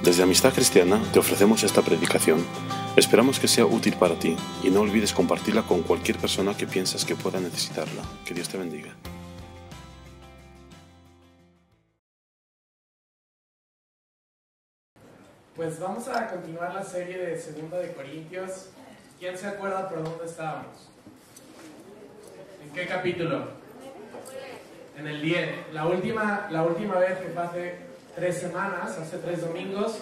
Desde Amistad Cristiana te ofrecemos esta predicación. Esperamos que sea útil para ti y no olvides compartirla con cualquier persona que piensas que pueda necesitarla. Que Dios te bendiga. Pues vamos a continuar la serie de 2 de Corintios. ¿Quién se acuerda por dónde estábamos? ¿En qué capítulo? En el 10. La última vez, que fue hace 3 semanas, hace 3 domingos,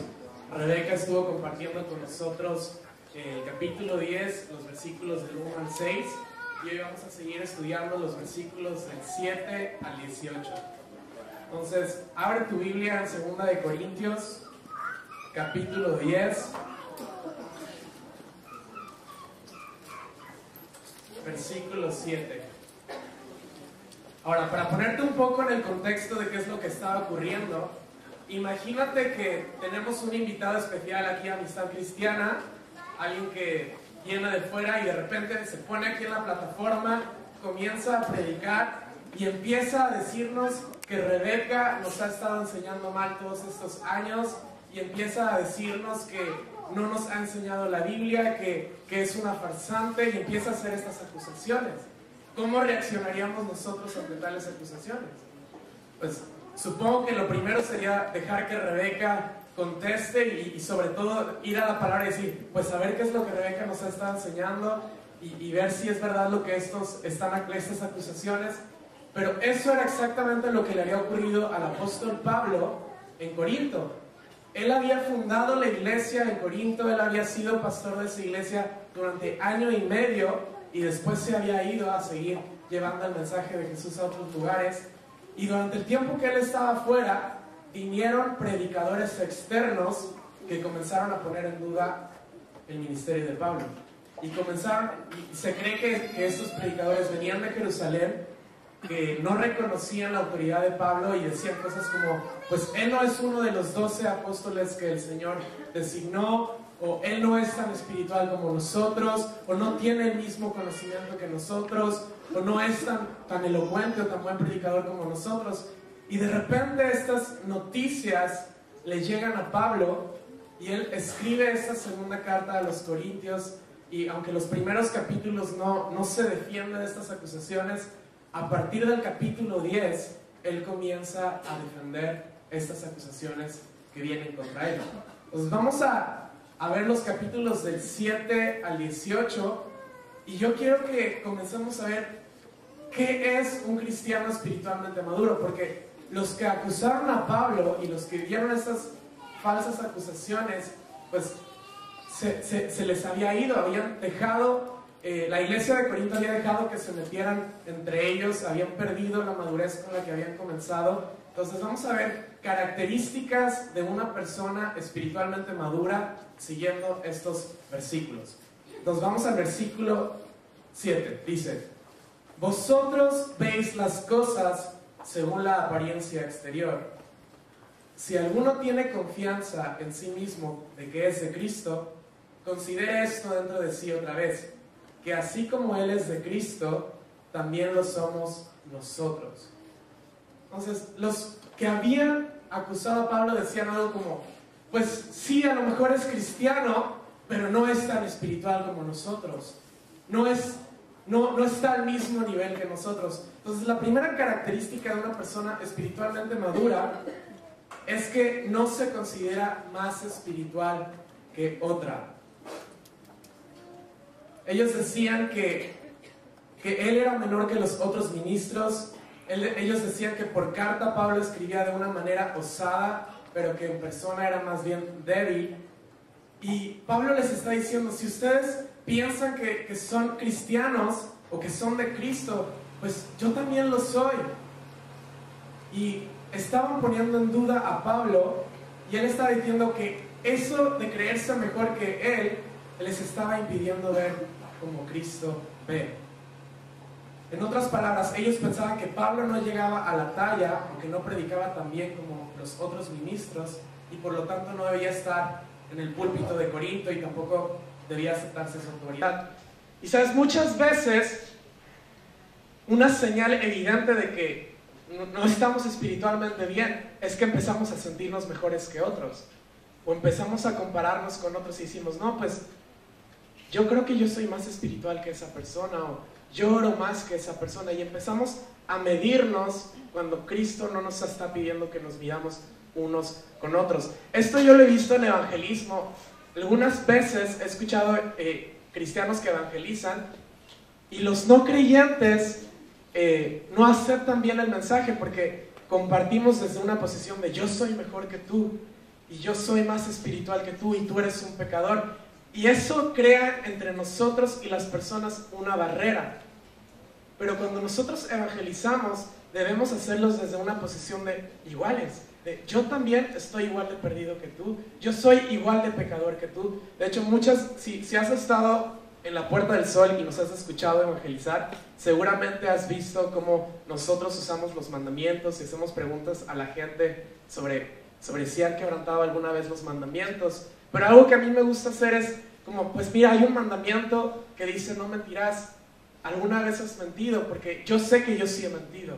Rebeca estuvo compartiendo con nosotros el capítulo 10, los versículos del 1 al 6, y hoy vamos a seguir estudiando los versículos del 7 al 18. Entonces, abre tu Biblia en 2 de Corintios, capítulo 10, versículo 7. Ahora, para ponerte un poco en el contexto de qué es lo que estaba ocurriendo, imagínate que tenemos un invitado especial aquí a Amistad Cristiana, alguien que viene de fuera y de repente se pone aquí en la plataforma, comienza a predicar y empieza a decirnos que Rebeca nos ha estado enseñando mal todos estos años, y empieza a decirnos que no nos ha enseñado la Biblia, que es una farsante, y empieza a hacer estas acusaciones. ¿Cómo reaccionaríamos nosotros ante tales acusaciones? Pues supongo que lo primero sería dejar que Rebeca conteste y sobre todo ir a la palabra y decir, pues a ver qué es lo que Rebeca nos ha estado enseñando y ver si es verdad lo que estas acusaciones. Pero eso era exactamente lo que le había ocurrido al apóstol Pablo en Corinto. Él había fundado la iglesia en Corinto, él había sido pastor de esa iglesia durante 1 año y medio y después se había ido a seguir llevando el mensaje de Jesús a otros lugares. Y durante el tiempo que él estaba fuera, vinieron predicadores externos que comenzaron a poner en duda el ministerio de Pablo. Y se cree que estos predicadores venían de Jerusalén, que no reconocían la autoridad de Pablo y decían cosas como, pues él no es uno de los 12 apóstoles que el Señor designó, o él no es tan espiritual como nosotros, o no tiene el mismo conocimiento que nosotros, o no es tan elocuente o tan buen predicador como nosotros. Y de repente estas noticias le llegan a Pablo y él escribe esta segunda carta a los Corintios, y aunque los primeros capítulos no se defiende de estas acusaciones, a partir del capítulo 10, él comienza a defender estas acusaciones que vienen contra él. Entonces vamos a ver los capítulos del 7 al 18, y yo quiero que comencemos a ver qué es un cristiano espiritualmente maduro, porque los que acusaron a Pablo y los que dieron estas falsas acusaciones, pues se les había ido, habían dejado... la iglesia de Corinto había dejado que se metieran entre ellos, habían perdido la madurez con la que habían comenzado. Entonces vamos a ver características de una persona espiritualmente madura siguiendo estos versículos. Entonces vamos al versículo 7, dice: vosotros veis las cosas según la apariencia exterior. Si alguno tiene confianza en sí mismo de que es de Cristo, considere esto dentro de sí otra vez, que así como Él es de Cristo, también lo somos nosotros. Entonces, los que habían acusado a Pablo decían algo como, pues sí, a lo mejor es cristiano, pero no es tan espiritual como nosotros. No está al mismo nivel que nosotros. Entonces, la primera característica de una persona espiritualmente madura es que no se considera más espiritual que otra. Ellos decían que él era menor que los otros ministros. Ellos decían que por carta Pablo escribía de una manera osada, pero que en persona era más bien débil. Y Pablo les está diciendo, si ustedes piensan que son cristianos o que son de Cristo, pues yo también lo soy. Y estaban poniendo en duda a Pablo, y él estaba diciendo que eso de creerse mejor que él les estaba impidiendo ver como Cristo ve. En otras palabras, ellos pensaban que Pablo no llegaba a la talla, aunque no predicaba tan bien como los otros ministros, y por lo tanto no debía estar en el púlpito de Corinto y tampoco debía aceptarse su autoridad. Y sabes, muchas veces una señal evidente de que no estamos espiritualmente bien es que empezamos a sentirnos mejores que otros. O empezamos a compararnos con otros y decimos, no, pues yo creo que yo soy más espiritual que esa persona, o yo oro más que esa persona, y empezamos a medirnos cuando Cristo no nos está pidiendo que nos midamos unos con otros. Esto yo lo he visto en evangelismo. Algunas veces he escuchado cristianos que evangelizan y los no creyentes no aceptan bien el mensaje porque compartimos desde una posición de yo soy mejor que tú y yo soy más espiritual que tú y tú eres un pecador. Y eso crea entre nosotros y las personas una barrera. Pero cuando nosotros evangelizamos, debemos hacerlos desde una posición de iguales. De, yo también estoy igual de perdido que tú. Yo soy igual de pecador que tú. De hecho, si has estado en la Puerta del Sol y nos has escuchado evangelizar, seguramente has visto cómo nosotros usamos los mandamientos y hacemos preguntas a la gente sobre si han quebrantado alguna vez los mandamientos. Pero algo que a mí me gusta hacer es como, pues mira, hay un mandamiento que dice no mentirás. ¿Alguna vez has mentido? Porque yo sé que yo sí he mentido.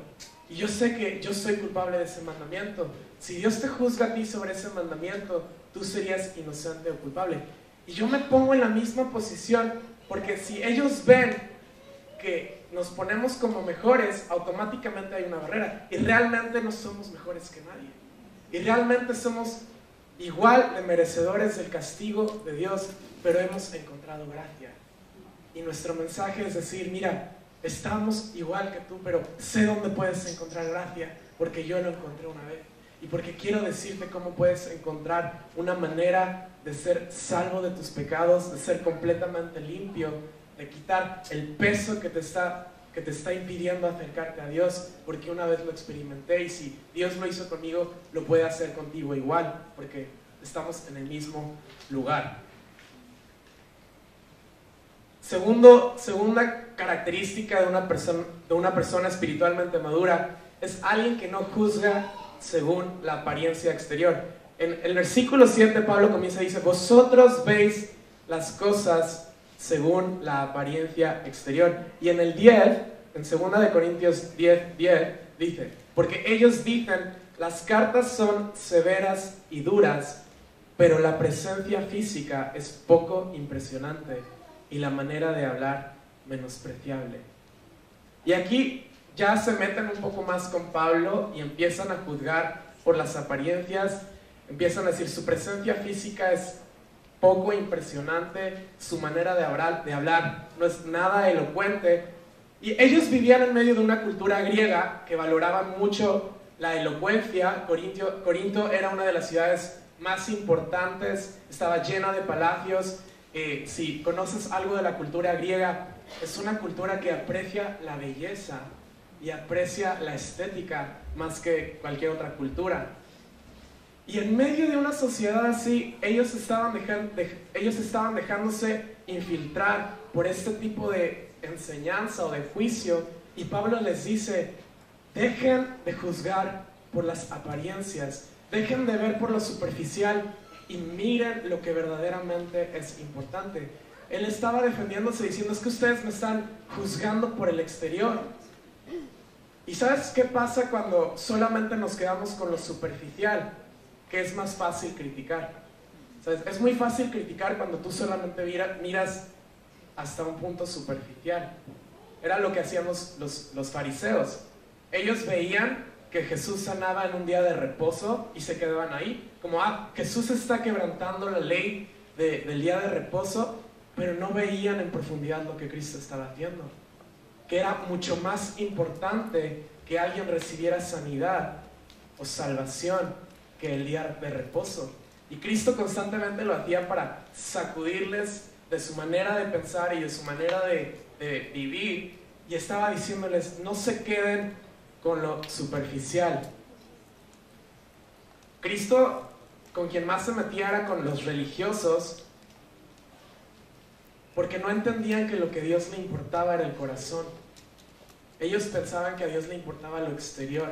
Y yo sé que yo soy culpable de ese mandamiento. Si Dios te juzga a ti sobre ese mandamiento, tú serías inocente o culpable. Y yo me pongo en la misma posición, porque si ellos ven que nos ponemos como mejores, automáticamente hay una barrera. Y realmente no somos mejores que nadie. Y realmente somos igual de merecedores del castigo de Dios, pero hemos encontrado gracia. Y nuestro mensaje es decir, mira, estamos igual que tú, pero sé dónde puedes encontrar gracia, porque yo lo encontré una vez. Y porque quiero decirte cómo puedes encontrar una manera de ser salvo de tus pecados, de ser completamente limpio, de quitar el peso que te está impidiendo acercarte a Dios, porque una vez lo experimenté y si Dios lo hizo conmigo, lo puede hacer contigo igual, porque estamos en el mismo lugar. Segunda característica de una persona espiritualmente madura es alguien que no juzga según la apariencia exterior. En el versículo 7 Pablo comienza y dice, vosotros veis las cosas según la apariencia exterior. Y en el 10, en 2 de Corintios 10, dice, porque ellos dicen, las cartas son severas y duras, pero la presencia física es poco impresionante y la manera de hablar menospreciable. Y aquí ya se meten un poco más con Pablo y empiezan a juzgar por las apariencias, empiezan a decir su presencia física es poco impresionante, su manera de hablar no es nada elocuente. Y ellos vivían en medio de una cultura griega que valoraba mucho la elocuencia. Corinto era una de las ciudades más importantes, estaba llena de palacios. Si conoces algo de la cultura griega, es una cultura que aprecia la belleza y aprecia la estética más que cualquier otra cultura. Y en medio de una sociedad así, ellos estaban dejándose infiltrar por este tipo de enseñanza o de juicio, y Pablo les dice, dejen de juzgar por las apariencias, dejen de ver por lo superficial y miren lo que verdaderamente es importante. Él estaba defendiéndose diciendo, es que ustedes me están juzgando por el exterior. ¿Y sabes qué pasa cuando solamente nos quedamos con lo superficial? Que es más fácil criticar. ¿Sabes? Es muy fácil criticar cuando tú solamente miras hasta un punto superficial. Era lo que hacían los fariseos. Ellos veían que Jesús sanaba en un día de reposo y se quedaban ahí, como, Jesús está quebrantando la ley del día de reposo, pero no veían en profundidad lo que Cristo estaba haciendo, que era mucho más importante que alguien recibiera sanidad o salvación que el día de reposo. Y Cristo constantemente lo hacía para sacudirles de su manera de pensar y de su manera de vivir, y estaba diciéndoles, no se queden con lo superficial. Cristo, con quien más se metía era con los religiosos, porque no entendían que lo que a Dios le importaba era el corazón. Ellos pensaban que a Dios le importaba lo exterior.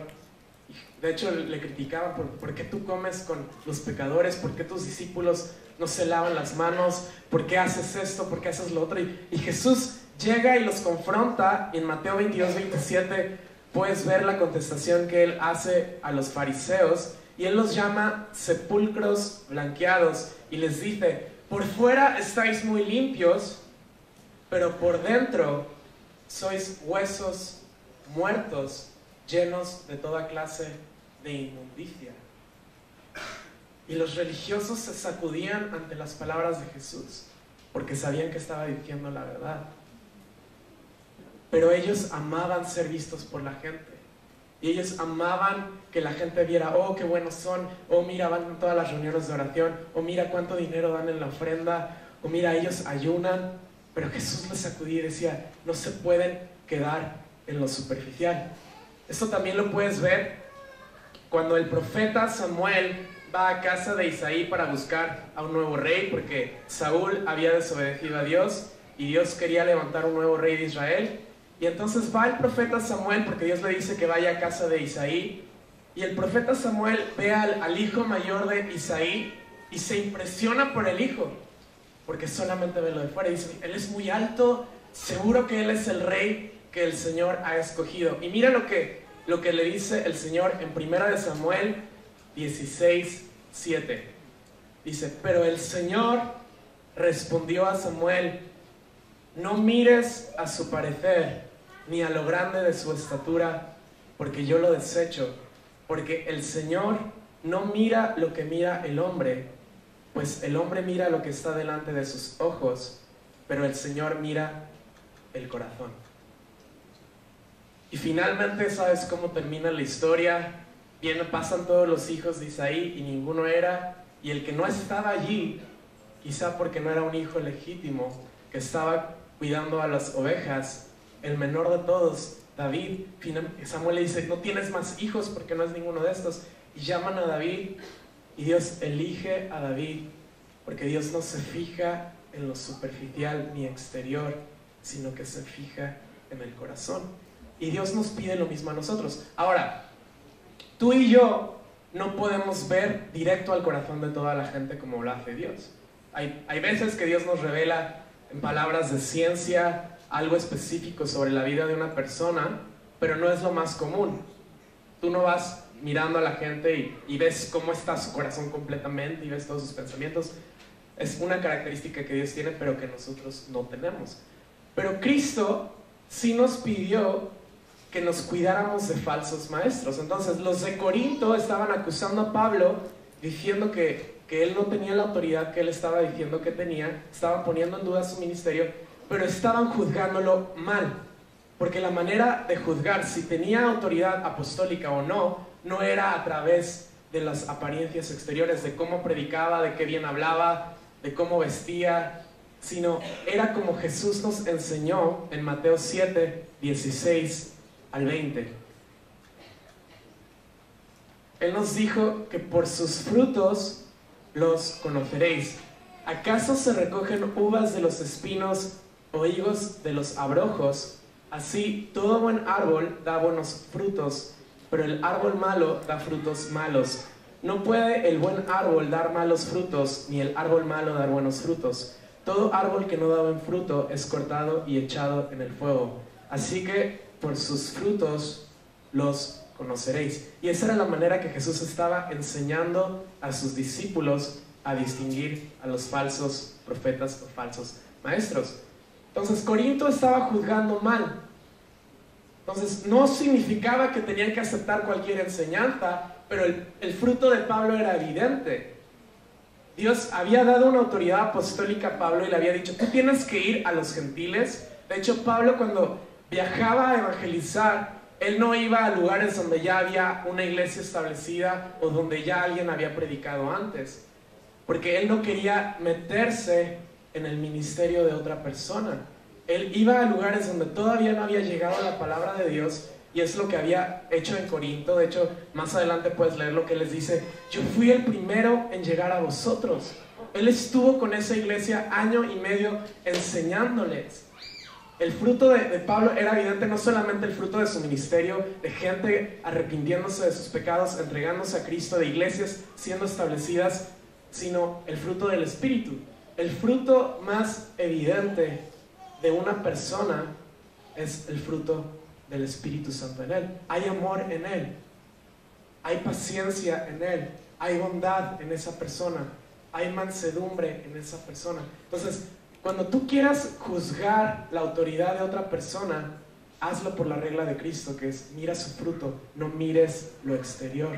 De hecho, le criticaban por qué tú comes con los pecadores, por qué tus discípulos no se lavan las manos, por qué haces esto, por qué haces lo otro. Y Jesús llega y los confronta. En Mateo 22, 27 puedes ver la contestación que él hace a los fariseos. y Él los llama sepulcros blanqueados y les dice: por fuera estáis muy limpios, pero por dentro sois huesos muertos, llenos de toda clase de inmundicia. Y los religiosos se sacudían ante las palabras de Jesús, porque sabían que estaba diciendo la verdad. Pero ellos amaban ser vistos por la gente. Y ellos amaban que la gente viera: oh, qué buenos son, oh, mira, van a todas las reuniones de oración, oh, mira cuánto dinero dan en la ofrenda, oh, mira, ellos ayunan. Pero Jesús les sacudía y decía: no se pueden quedar en lo superficial. Esto también lo puedes ver cuando el profeta Samuel va a casa de Isaí para buscar a un nuevo rey, porque Saúl había desobedecido a Dios y Dios quería levantar un nuevo rey de Israel. Y entonces va el profeta Samuel, porque Dios le dice que vaya a casa de Isaí, y el profeta Samuel ve al hijo mayor de Isaí y se impresiona por el hijo, porque solamente ve lo de fuera y dice: él es muy alto, seguro que él es el rey que el Señor ha escogido. Y mira lo que le dice el Señor en 1 Samuel 16:7. Dice: pero el Señor respondió a Samuel: no mires a su parecer, ni a lo grande de su estatura, porque yo lo desecho. Porque el Señor no mira lo que mira el hombre, pues el hombre mira lo que está delante de sus ojos, pero el Señor mira el corazón. Y finalmente, ¿sabes cómo termina la historia? Pasan todos los hijos de Isaí y ninguno era, y el que no estaba allí, quizá porque no era un hijo legítimo, que estaba cuidando a las ovejas, el menor de todos, David, Samuel le dice: no tienes más hijos porque no es ninguno de estos. Y llaman a David, y Dios elige a David, porque Dios no se fija en lo superficial ni exterior, sino que se fija en el corazón. Y Dios nos pide lo mismo a nosotros. Ahora, tú y yo no podemos ver directo al corazón de toda la gente como lo hace Dios. Hay veces que Dios nos revela en palabras de ciencia algo específico sobre la vida de una persona, pero no es lo más común. Tú no vas mirando a la gente y ves cómo está su corazón completamente y ves todos sus pensamientos. Es una característica que Dios tiene, pero que nosotros no tenemos. Pero Cristo sí nos pidió que nos cuidáramos de falsos maestros. Entonces los de Corinto estaban acusando a Pablo, diciendo que él no tenía la autoridad que él estaba diciendo que tenía, estaban poniendo en duda su ministerio, pero estaban juzgándolo mal, porque la manera de juzgar si tenía autoridad apostólica o no, no era a través de las apariencias exteriores, de cómo predicaba, de qué bien hablaba, de cómo vestía, sino era como Jesús nos enseñó en Mateo 7, 16 al 20. Él nos dijo que por sus frutos los conoceréis. ¿Acaso se recogen uvas de los espinos o higos de los abrojos? Así, todo buen árbol da buenos frutos, pero el árbol malo da frutos malos. No puede el buen árbol dar malos frutos, ni el árbol malo dar buenos frutos. Todo árbol que no da buen fruto es cortado y echado en el fuego. Así que por sus frutos los conoceréis. Y esa era la manera que Jesús estaba enseñando a sus discípulos a distinguir a los falsos profetas o falsos maestros. Entonces Corinto estaba juzgando mal. Entonces no significaba que tenían que aceptar cualquier enseñanza, pero el fruto de Pablo era evidente. Dios había dado una autoridad apostólica a Pablo y le había dicho: tú tienes que ir a los gentiles. De hecho, Pablo, cuando viajaba a evangelizar, él no iba a lugares donde ya había una iglesia establecida o donde ya alguien había predicado antes, porque él no quería meterse en el ministerio de otra persona. Él iba a lugares donde todavía no había llegado la palabra de Dios, y es lo que había hecho en Corinto. De hecho, más adelante puedes leer lo que les dice: yo fui el primero en llegar a vosotros. Él estuvo con esa iglesia 1 año y medio enseñándoles. El fruto de Pablo era evidente, no solamente el fruto de su ministerio, de gente arrepintiéndose de sus pecados, entregándose a Cristo, de iglesias siendo establecidas, sino el fruto del Espíritu. El fruto más evidente de una persona es el fruto del Espíritu Santo en él. Hay amor en él. hay paciencia en él, hay bondad en esa persona, hay mansedumbre en esa persona. Entonces, cuando tú quieras juzgar la autoridad de otra persona, hazlo por la regla de Cristo, que es mira su fruto, no mires lo exterior.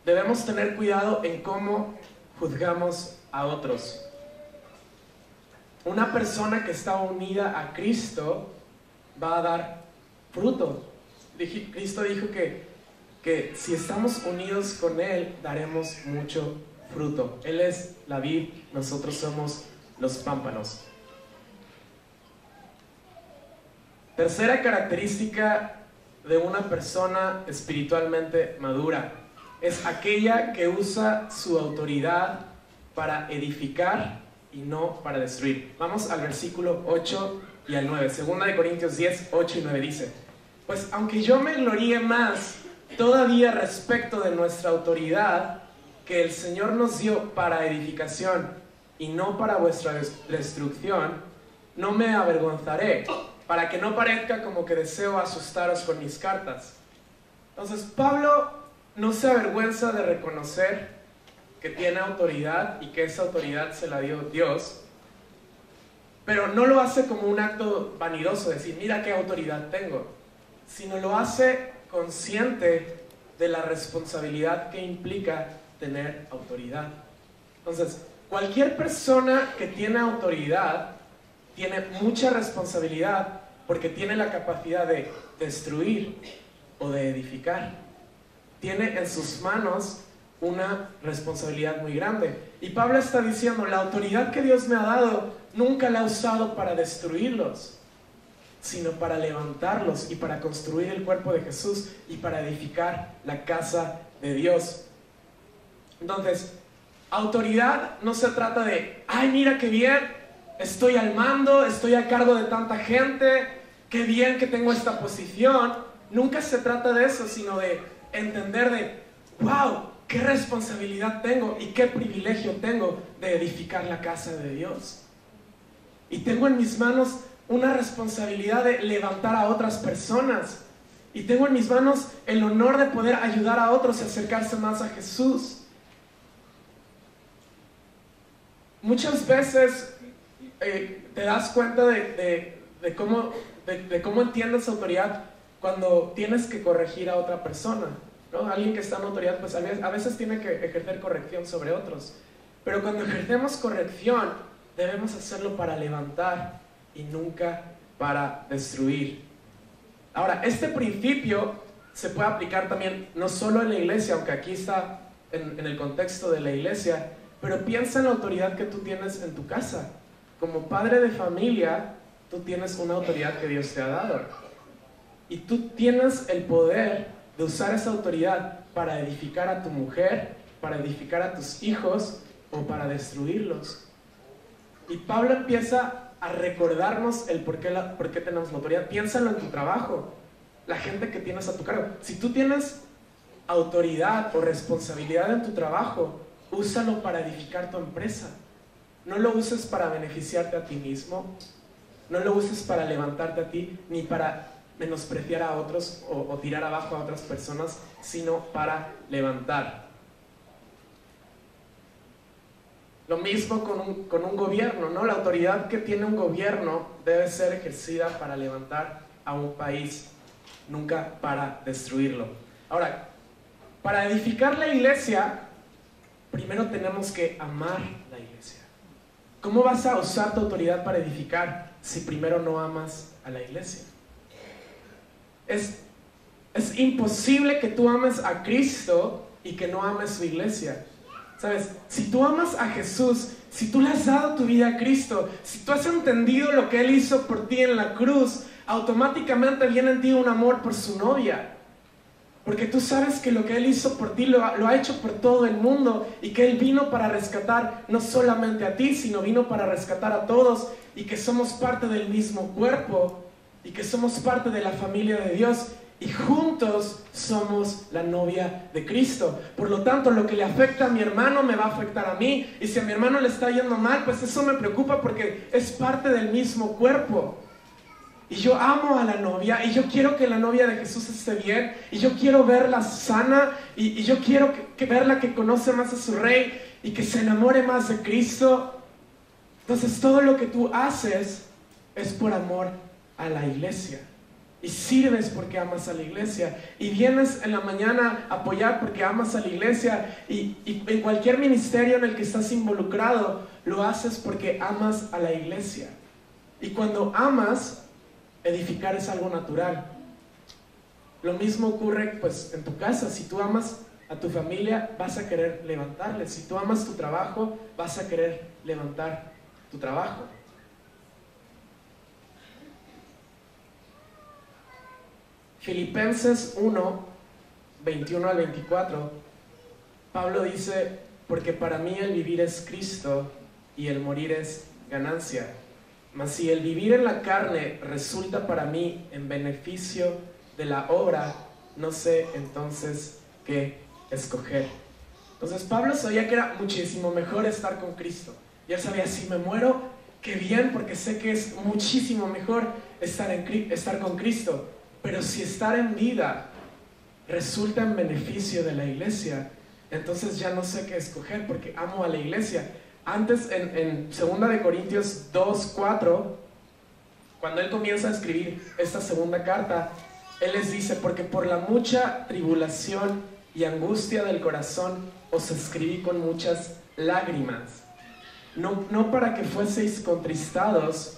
Debemos tener cuidado en cómo juzgamos a otros. Una persona que está unida a Cristo va a dar fruto. Cristo dijo que si estamos unidos con Él, daremos mucho fruto. Él es la vid, nosotros somos los pámpanos. Tercera característica de una persona espiritualmente madura es aquella que usa su autoridad para edificar y no para destruir. Vamos al versículo 8 y al 9. 2 Corintios 10, 8 y 9 dice: pues aunque yo me gloríe más todavía respecto de nuestra autoridad que el Señor nos dio para edificación y no para vuestra destrucción, no me avergonzaré, para que no parezca como que deseo asustaros con mis cartas. Entonces Pablo no se avergüenza de reconocer que tiene autoridad y que esa autoridad se la dio Dios, pero no lo hace como un acto vanidoso, decir mira qué autoridad tengo, sino lo hace consciente de la responsabilidad que implica tener autoridad. Entonces, cualquier persona que tiene autoridad tiene mucha responsabilidad porque tiene la capacidad de destruir o de edificar. Tiene en sus manos una responsabilidad muy grande. Y Pablo está diciendo, la autoridad que Dios me ha dado nunca la he usado para destruirlos, sino para levantarlos y para construir el cuerpo de Jesús y para edificar la casa de Dios. Entonces, autoridad no se trata de, ay, mira qué bien, estoy al mando, estoy a cargo de tanta gente, qué bien que tengo esta posición. Nunca se trata de eso, sino de entender de, wow, qué responsabilidad tengo y qué privilegio tengo de edificar la casa de Dios. Y tengo en mis manos una responsabilidad de levantar a otras personas. Y tengo en mis manos el honor de poder ayudar a otros a acercarse más a Jesús. Muchas veces te das cuenta de cómo entiendes autoridad cuando tienes que corregir a otra persona, ¿no? Alguien que está en autoridad, pues a veces tiene que ejercer corrección sobre otros. Pero cuando ejercemos corrección, debemos hacerlo para levantar y nunca para destruir. Ahora, este principio se puede aplicar también no solo en la iglesia, aunque aquí está en el contexto de la iglesia, pero piensa en la autoridad que tú tienes en tu casa. Como padre de familia, tú tienes una autoridad que Dios te ha dado. Y tú tienes el poder de usar esa autoridad para edificar a tu mujer, para edificar a tus hijos o para destruirlos. Y Pablo empieza a recordarnos el por qué tenemos la autoridad. Piénsalo en tu trabajo, la gente que tienes a tu cargo. Si tú tienes autoridad o responsabilidad en tu trabajo, úsalo para edificar tu empresa. No lo uses para beneficiarte a ti mismo, no lo uses para levantarte a ti, ni para menospreciar a otros o tirar abajo a otras personas, sino para levantar. Lo mismo con un gobierno, ¿no? La autoridad que tiene un gobierno debe ser ejercida para levantar a un país, nunca para destruirlo. Ahora, para edificar la iglesia, primero tenemos que amar la iglesia. ¿Cómo vas a usar tu autoridad para edificar si primero no amas a la iglesia? Es imposible que tú ames a Cristo y que no ames su iglesia. ¿Sabes? Si tú amas a Jesús, si tú le has dado tu vida a Cristo, si tú has entendido lo que Él hizo por ti en la cruz, automáticamente viene en ti un amor por su novia. Porque tú sabes que lo que Él hizo por ti lo ha hecho por todo el mundo y que Él vino para rescatar no solamente a ti, sino vino para rescatar a todos y que somos parte del mismo cuerpo y que somos parte de la familia de Dios y juntos somos la novia de Cristo. Por lo tanto, lo que le afecta a mi hermano me va a afectar a mí, y si a mi hermano le está yendo mal, pues eso me preocupa porque es parte del mismo cuerpo. y yo amo a la novia, y yo quiero que la novia de Jesús esté bien, y yo quiero verla sana, y yo quiero verla que conoce más a su Rey, y que se enamore más de Cristo. Entonces todo lo que tú haces es por amor a la iglesia. Y sirves porque amas a la iglesia. Y vienes en la mañana a apoyar porque amas a la iglesia. Y en cualquier ministerio en el que estás involucrado, lo haces porque amas a la iglesia. Y cuando amas, edificar es algo natural. Lo mismo ocurre pues en tu casa. Si tú amas a tu familia, vas a querer levantarle. Si tú amas tu trabajo, vas a querer levantar tu trabajo. Filipenses 1, 21 al 24, Pablo dice: porque para mí el vivir es Cristo y el morir es ganancia. Mas si el vivir en la carne resulta para mí en beneficio de la obra, no sé entonces qué escoger. Entonces Pablo sabía que era muchísimo mejor estar con Cristo. Y él sabía, si me muero, qué bien, porque sé que es muchísimo mejor estar con Cristo. Pero si estar en vida resulta en beneficio de la iglesia, entonces ya no sé qué escoger, porque amo a la iglesia. Antes, en 2 de Corintios 2, 4, cuando él comienza a escribir esta segunda carta, él les dice: porque por la mucha tribulación y angustia del corazón os escribí con muchas lágrimas, no para que fueseis contristados,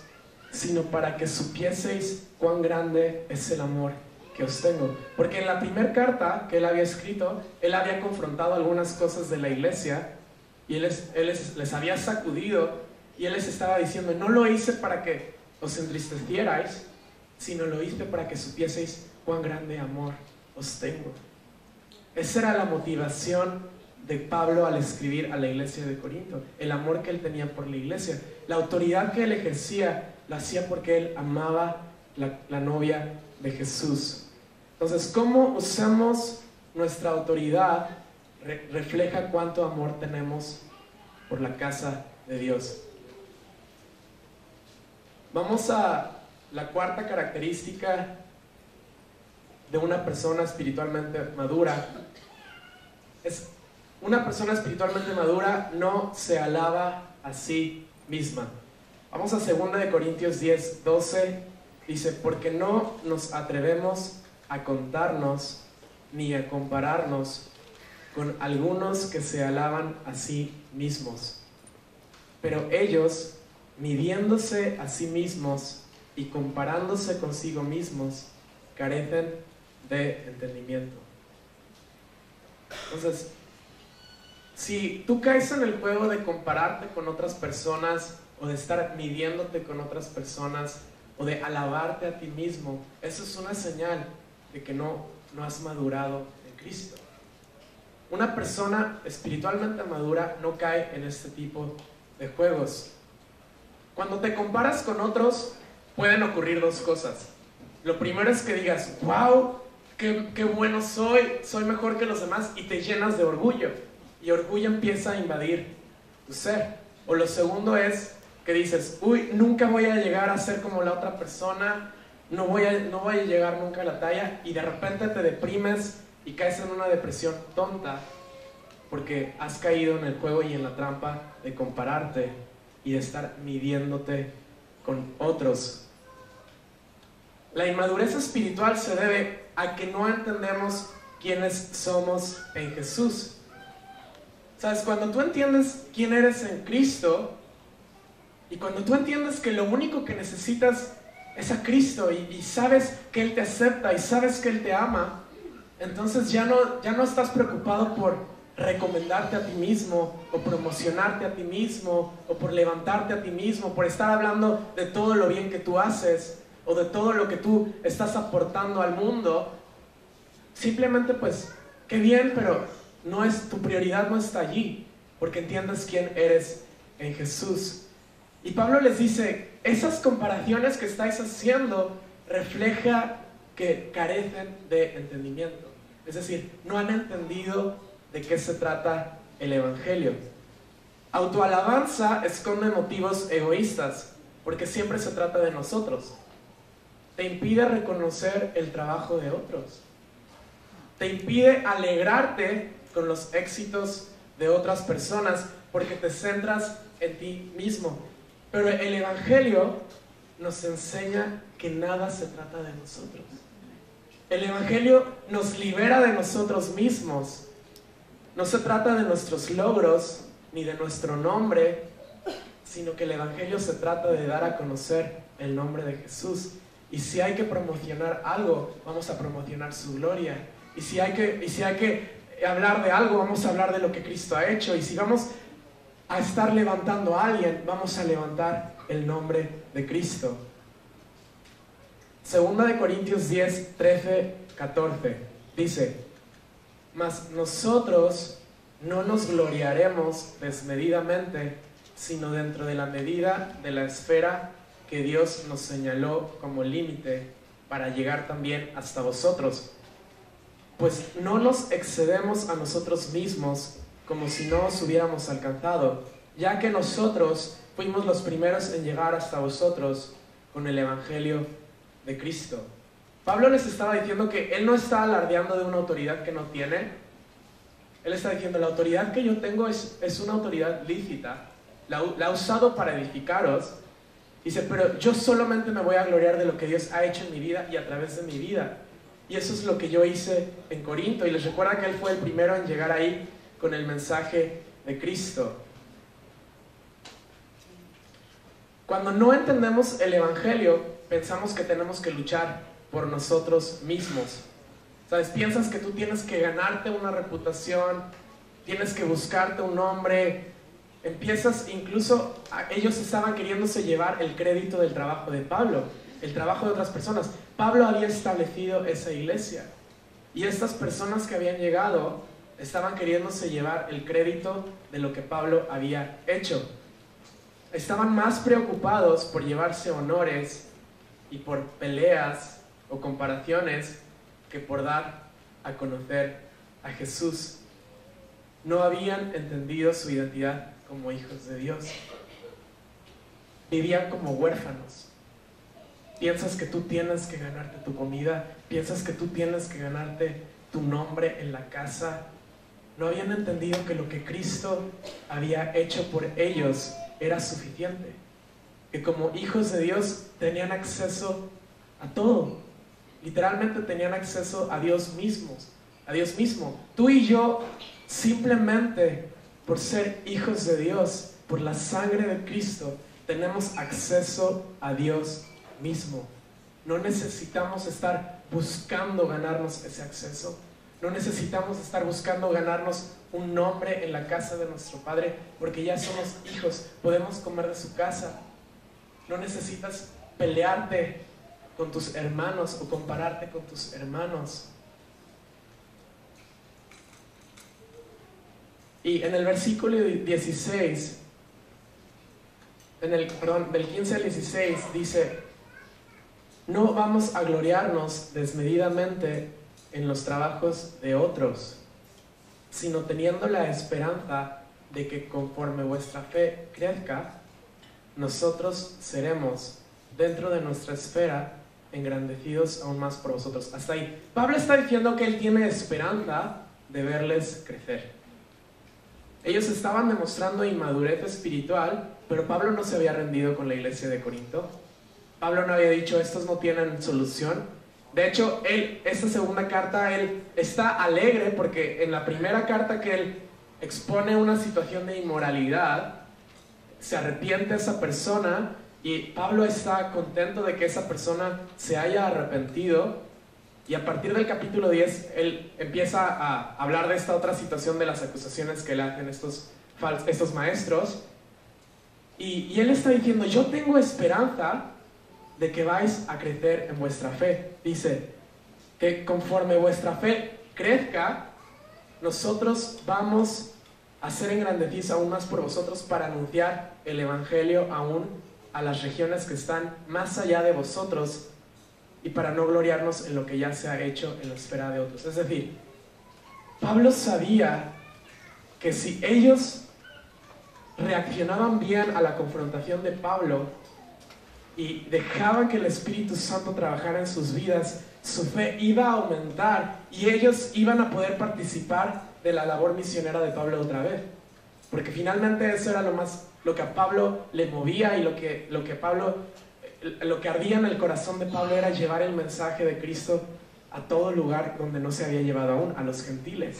sino para que supieseis cuán grande es el amor que os tengo. Porque en la primera carta que él había escrito, él había confrontado algunas cosas de la iglesia, y él les había sacudido, y él les estaba diciendo: no lo hice para que os entristecierais, sino lo hice para que supieseis cuán grande amor os tengo. Esa era la motivación de Pablo al escribir a la iglesia de Corinto, el amor que él tenía por la iglesia. La autoridad que él ejercía la hacía porque él amaba la novia de Jesús. Entonces, cómo usamos nuestra autoridad refleja cuánto amor tenemos por la casa de Dios. Vamos a la cuarta característica de una persona espiritualmente madura. Una persona espiritualmente madura no se alaba a sí misma. Vamos a 2 de Corintios 10, 12. Dice: porque no nos atrevemos a contarnos ni a compararnos con algunos que se alaban a sí mismos. Pero ellos, midiéndose a sí mismos y comparándose consigo mismos, carecen de entendimiento. Entonces, si tú caes en el juego de compararte con otras personas, o de estar midiéndote con otras personas, o de alabarte a ti mismo, eso es una señal de que no has madurado en Cristo. Una persona espiritualmente madura no cae en este tipo de juegos. Cuando te comparas con otros, pueden ocurrir dos cosas. Lo primero es que digas: wow, qué bueno soy mejor que los demás, y te llenas de orgullo, y orgullo empieza a invadir tu ser. O lo segundo es que dices: uy, nunca voy a llegar a ser como la otra persona, no voy a llegar nunca a la talla, y de repente te deprimes y caes en una depresión tonta porque has caído en el juego y en la trampa de compararte y de estar midiéndote con otros. La inmadurez espiritual se debe a que no entendemos quiénes somos en Jesús. ¿Sabes? Cuando tú entiendes quién eres en Cristo, y cuando tú entiendes que lo único que necesitas es a Cristo, y sabes que Él te acepta y sabes que Él te ama, entonces ya no estás preocupado por recomendarte a ti mismo, o promocionarte a ti mismo, o por levantarte a ti mismo, por estar hablando de todo lo bien que tú haces, o de todo lo que tú estás aportando al mundo. Simplemente pues, qué bien, pero tu prioridad no está allí, porque entiendes quién eres en Jesús. Y Pablo les dice: esas comparaciones que estáis haciendo refleja que carecen de entendimiento. Es decir, no han entendido de qué se trata el Evangelio. Autoalabanza esconde motivos egoístas, porque siempre se trata de nosotros. te impide reconocer el trabajo de otros. Te impide alegrarte con los éxitos de otras personas porque te centras en ti mismo. Pero el Evangelio nos enseña que nada se trata de nosotros. El Evangelio nos libera de nosotros mismos. No se trata de nuestros logros ni de nuestro nombre, sino que el Evangelio se trata de dar a conocer el nombre de Jesús. Y si hay que promocionar algo, vamos a promocionar su gloria. Y si hay que hablar de algo, vamos a hablar de lo que Cristo ha hecho. Y si vamos a estar levantando a alguien, vamos a levantar el nombre de Cristo. 2 Corintios 10, 13, 14 dice: mas nosotros no nos gloriaremos desmedidamente, sino dentro de la medida de la esfera que Dios nos señaló como límite para llegar también hasta vosotros. Pues no nos excedemos a nosotros mismos como si no os hubiéramos alcanzado, ya que nosotros fuimos los primeros en llegar hasta vosotros con el Evangelio de Cristo. Pablo les estaba diciendo que él no está alardeando de una autoridad que no tiene. Él está diciendo: la autoridad que yo tengo es una autoridad lícita, la ha usado para edificaros. Dice: pero yo solamente me voy a gloriar de lo que Dios ha hecho en mi vida y a través de mi vida. Y eso es lo que yo hice en Corinto. Y les recuerda que él fue el primero en llegar ahí con el mensaje de Cristo. Cuando no entendemos el Evangelio, pensamos que tenemos que luchar por nosotros mismos. ¿Sabes? Piensas que tú tienes que ganarte una reputación, tienes que buscarte un nombre. Empiezas, incluso ellos estaban queriéndose llevar el crédito del trabajo de Pablo, el trabajo de otras personas. Pablo había establecido esa iglesia y estas personas que habían llegado estaban queriéndose llevar el crédito de lo que Pablo había hecho. Estaban más preocupados por llevarse honores y por peleas o comparaciones que por dar a conocer a Jesús. No habían entendido su identidad como hijos de Dios. Vivían como huérfanos. Piensas que tú tienes que ganarte tu comida, piensas que tú tienes que ganarte tu nombre en la casa. No habían entendido que lo que Cristo había hecho por ellos era suficiente. Que como hijos de Dios tenían acceso a todo. Literalmente tenían acceso a Dios mismo. A Dios mismo. Tú y yo, simplemente por ser hijos de Dios, por la sangre de Cristo, tenemos acceso a Dios mismo. No necesitamos estar buscando ganarnos ese acceso. No necesitamos estar buscando ganarnos un nombre en la casa de nuestro Padre, porque ya somos hijos, podemos comer de su casa. No necesitas pelearte con tus hermanos o compararte con tus hermanos. Y en el versículo 16, del 15 al 16 dice: no vamos a gloriarnos desmedidamente en los trabajos de otros, sino teniendo la esperanza de que conforme vuestra fe crezca, nosotros seremos, dentro de nuestra esfera, engrandecidos aún más por vosotros. Hasta ahí. Pablo está diciendo que él tiene esperanza de verles crecer. Ellos estaban demostrando inmadurez espiritual, pero Pablo no se había rendido con la iglesia de Corinto. Pablo no había dicho: estos no tienen solución. De hecho, esta segunda carta, él está alegre porque en la primera carta que él expone una situación de inmoralidad, se arrepiente esa persona y Pablo está contento de que esa persona se haya arrepentido. Y a partir del capítulo 10, él empieza a hablar de esta otra situación de las acusaciones que le hacen estos maestros. Y él está diciendo: yo tengo esperanza de que vais a crecer en vuestra fe. Dice que conforme vuestra fe crezca, nosotros vamos a ser engrandecidos aún más por vosotros para anunciar el Evangelio aún a las regiones que están más allá de vosotros y para no gloriarnos en lo que ya se ha hecho en la esfera de otros. Es decir, Pablo sabía que si ellos reaccionaban bien a la confrontación de Pablo, y dejaban que el Espíritu Santo trabajara en sus vidas, su fe iba a aumentar y ellos iban a poder participar de la labor misionera de Pablo otra vez. Porque finalmente eso era lo que a Pablo le movía, y lo que ardía en el corazón de Pablo era llevar el mensaje de Cristo a todo lugar donde no se había llevado aún, a los gentiles.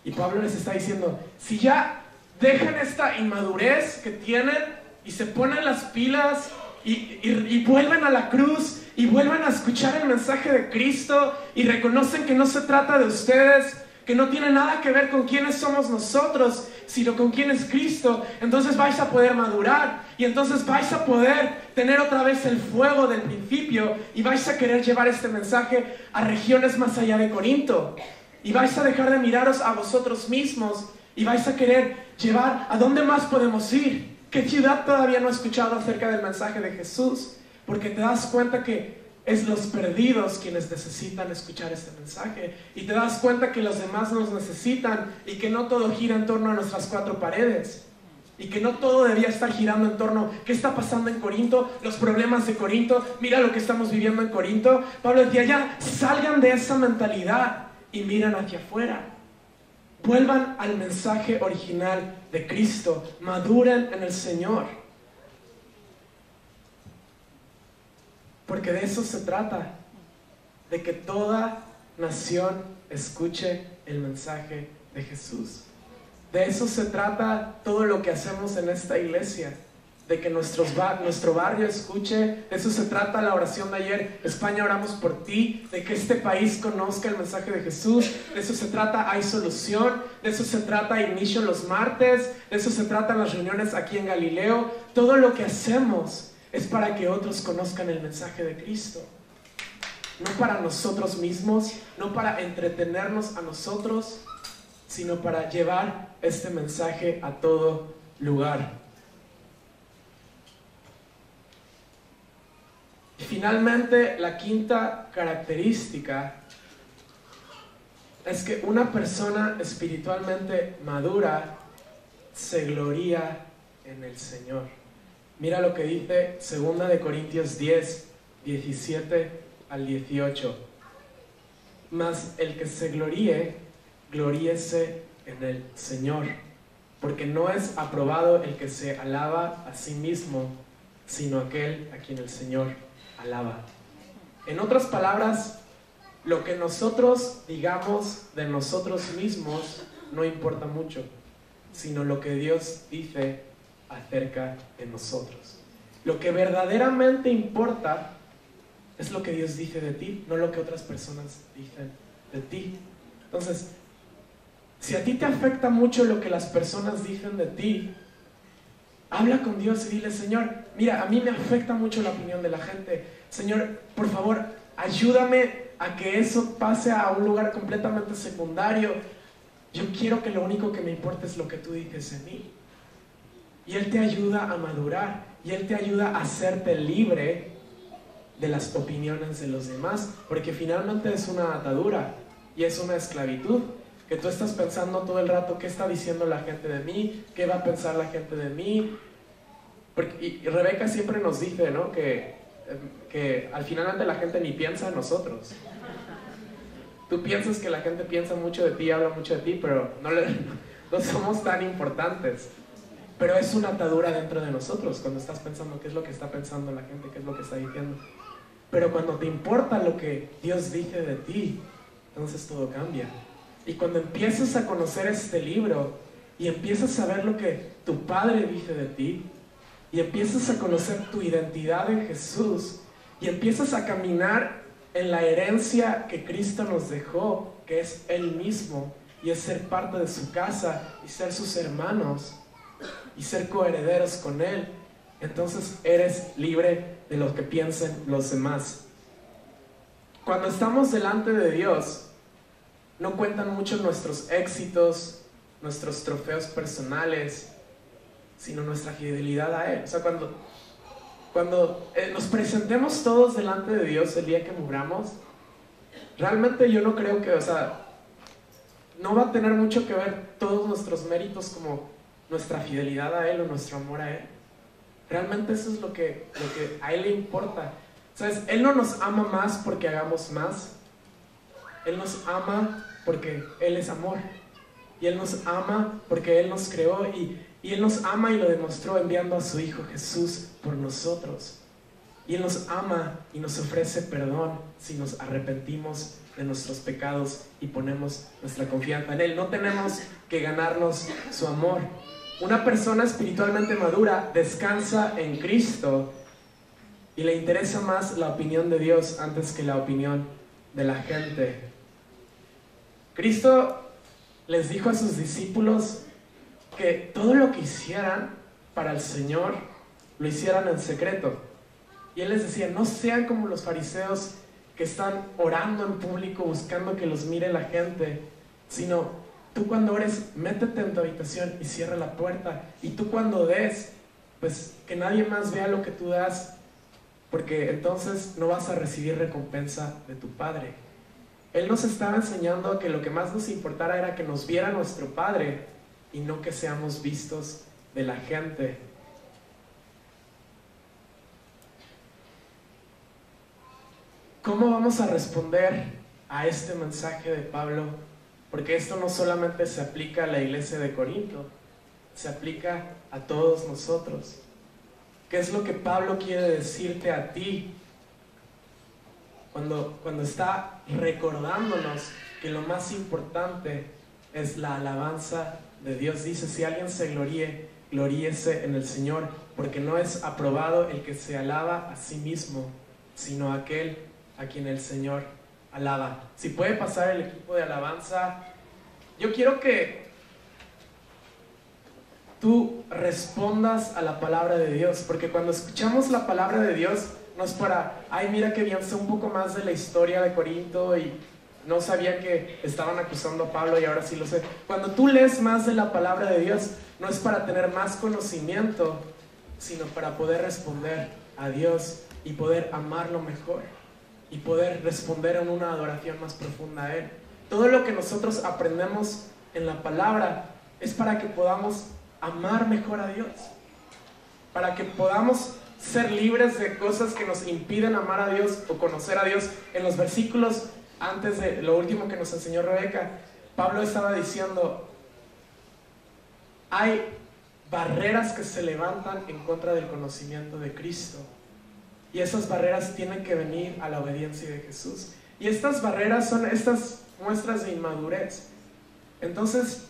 Y Pablo les está diciendo, si ya dejan esta inmadurez que tienen y se ponen las pilas y vuelven a la cruz y vuelven a escuchar el mensaje de Cristo y reconocen que no se trata de ustedes, que no tiene nada que ver con quiénes somos nosotros, sino con quién es Cristo, entonces vais a poder madurar y entonces vais a poder tener otra vez el fuego del principio y vais a querer llevar este mensaje a regiones más allá de Corinto, y vais a dejar de miraros a vosotros mismos y vais a querer llevar a dónde más podemos ir. ¿Qué ciudad todavía no ha escuchado acerca del mensaje de Jesús? Porque te das cuenta que es los perdidos quienes necesitan escuchar este mensaje, y te das cuenta que los demás nos necesitan y que no todo gira en torno a nuestras cuatro paredes, y que no todo debía estar girando en torno a qué está pasando en Corinto, los problemas de Corinto, mira lo que estamos viviendo en Corinto. Pablo decía, ya salgan de esa mentalidad y miren hacia afuera. Vuelvan al mensaje original de Cristo, maduren en el Señor. Porque de eso se trata, de que toda nación escuche el mensaje de Jesús. De eso se trata todo lo que hacemos en esta iglesia, de que nuestro barrio escuche. De eso se trata la oración de ayer, España oramos por ti, de que este país conozca el mensaje de Jesús. De eso se trata Hay Solución, de eso se trata Inicio los martes, de eso se tratan las reuniones aquí en Galileo. Todo lo que hacemos es para que otros conozcan el mensaje de Cristo, no para nosotros mismos, no para entretenernos a nosotros, sino para llevar este mensaje a todo lugar. Y finalmente, la quinta característica es que una persona espiritualmente madura se gloría en el Señor. Mira lo que dice 2 de Corintios 10, 17 al 18. Mas el que se gloríe, gloríese en el Señor, porque no es aprobado el que se alaba a sí mismo, sino aquel a quien el Señor alaba. En otras palabras, lo que nosotros digamos de nosotros mismos no importa mucho, sino lo que Dios dice acerca de nosotros. Lo que verdaderamente importa es lo que Dios dice de ti, no lo que otras personas dicen de ti. Entonces, si a ti te afecta mucho lo que las personas dicen de ti, habla con Dios y dile, Señor, mira, a mí me afecta mucho la opinión de la gente. Señor, por favor, ayúdame a que eso pase a un lugar completamente secundario. Yo quiero que lo único que me importe es lo que tú dices en mí. Y Él te ayuda a madurar, y Él te ayuda a hacerte libre de las opiniones de los demás, porque finalmente es una atadura y es una esclavitud, que tú estás pensando todo el rato qué está diciendo la gente de mí, qué va a pensar la gente de mí. Y Rebeca siempre nos dice, ¿no?, que al finalmente la gente ni piensa en nosotros. Tú piensas que la gente piensa mucho de ti, habla mucho de ti, pero no somos tan importantes. Pero es una atadura dentro de nosotros cuando estás pensando qué es lo que está pensando la gente, qué es lo que está diciendo. Pero cuando te importa lo que Dios dice de ti, entonces todo cambia. Y cuando empiezas a conocer este libro y empiezas a ver lo que tu Padre dice de ti, y empiezas a conocer tu identidad en Jesús, y empiezas a caminar en la herencia que Cristo nos dejó, que es Él mismo, y es ser parte de su casa y ser sus hermanos y ser coherederos con Él, entonces eres libre de lo que piensen los demás. Cuando estamos delante de Dios, no cuentan mucho nuestros éxitos, nuestros trofeos personales, sino nuestra fidelidad a Él. O sea, cuando nos presentemos todos delante de Dios el día que muramos, realmente yo no creo que, no va a tener mucho que ver todos nuestros méritos como nuestra fidelidad a Él o nuestro amor a Él. Realmente eso es lo que a Él le importa. ¿Sabes? Él no nos ama más porque hagamos más. Él nos ama porque Él es amor. Y Él nos ama porque Él nos creó y Él nos ama y lo demostró enviando a su Hijo Jesús por nosotros. Y Él nos ama y nos ofrece perdón si nos arrepentimos de nuestros pecados y ponemos nuestra confianza en Él. No tenemos que ganarnos su amor. Una persona espiritualmente madura descansa en Cristo y le interesa más la opinión de Dios antes que la opinión de la gente. Cristo les dijo a sus discípulos que todo lo que hicieran para el Señor lo hicieran en secreto. Y Él les decía, no sean como los fariseos que están orando en público buscando que los mire la gente, sino tú cuando ores, métete en tu habitación y cierra la puerta. Y tú cuando des, pues que nadie más vea lo que tú das, porque entonces no vas a recibir recompensa de tu Padre. Él nos estaba enseñando que lo que más nos importara era que nos viera nuestro Padre y no que seamos vistos de la gente. ¿Cómo vamos a responder a este mensaje de Pablo? Porque esto no solamente se aplica a la iglesia de Corinto, se aplica a todos nosotros. ¿Qué es lo que Pablo quiere decirte a ti cuando está recordándonos que lo más importante es la alabanza de Dios? Dice, si alguien se gloríe, gloríese en el Señor, porque no es aprobado el que se alaba a sí mismo, sino aquel a quien el Señor alaba. Si puede pasar el equipo de alabanza, yo quiero que tú respondas a la palabra de Dios, porque cuando escuchamos la palabra de Dios, no es para, ay, mira que bien, sé un poco más de la historia de Corinto y no sabía que estaban acusando a Pablo y ahora sí lo sé. Cuando tú lees más de la palabra de Dios, no es para tener más conocimiento, sino para poder responder a Dios y poder amarlo mejor y poder responder en una adoración más profunda a Él. Todo lo que nosotros aprendemos en la palabra es para que podamos amar mejor a Dios, para que podamos ser libres de cosas que nos impiden amar a Dios o conocer a Dios. En los versículos antes de lo último que nos enseñó Rebeca, Pablo estaba diciendo, hay barreras que se levantan en contra del conocimiento de Cristo. Y esas barreras tienen que venir a la obediencia de Jesús. Y estas barreras son estas muestras de inmadurez. Entonces,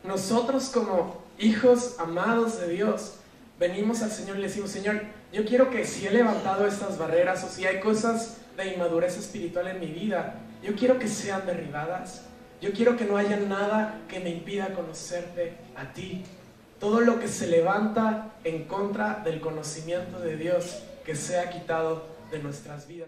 nosotros como hijos amados de Dios, venimos al Señor y le decimos, Señor, yo quiero que si he levantado estas barreras o si hay cosas de inmadurez espiritual en mi vida, yo quiero que sean derribadas. Yo quiero que no haya nada que me impida conocerte a ti. Todo lo que se levanta en contra del conocimiento de Dios, que sea quitado de nuestras vidas.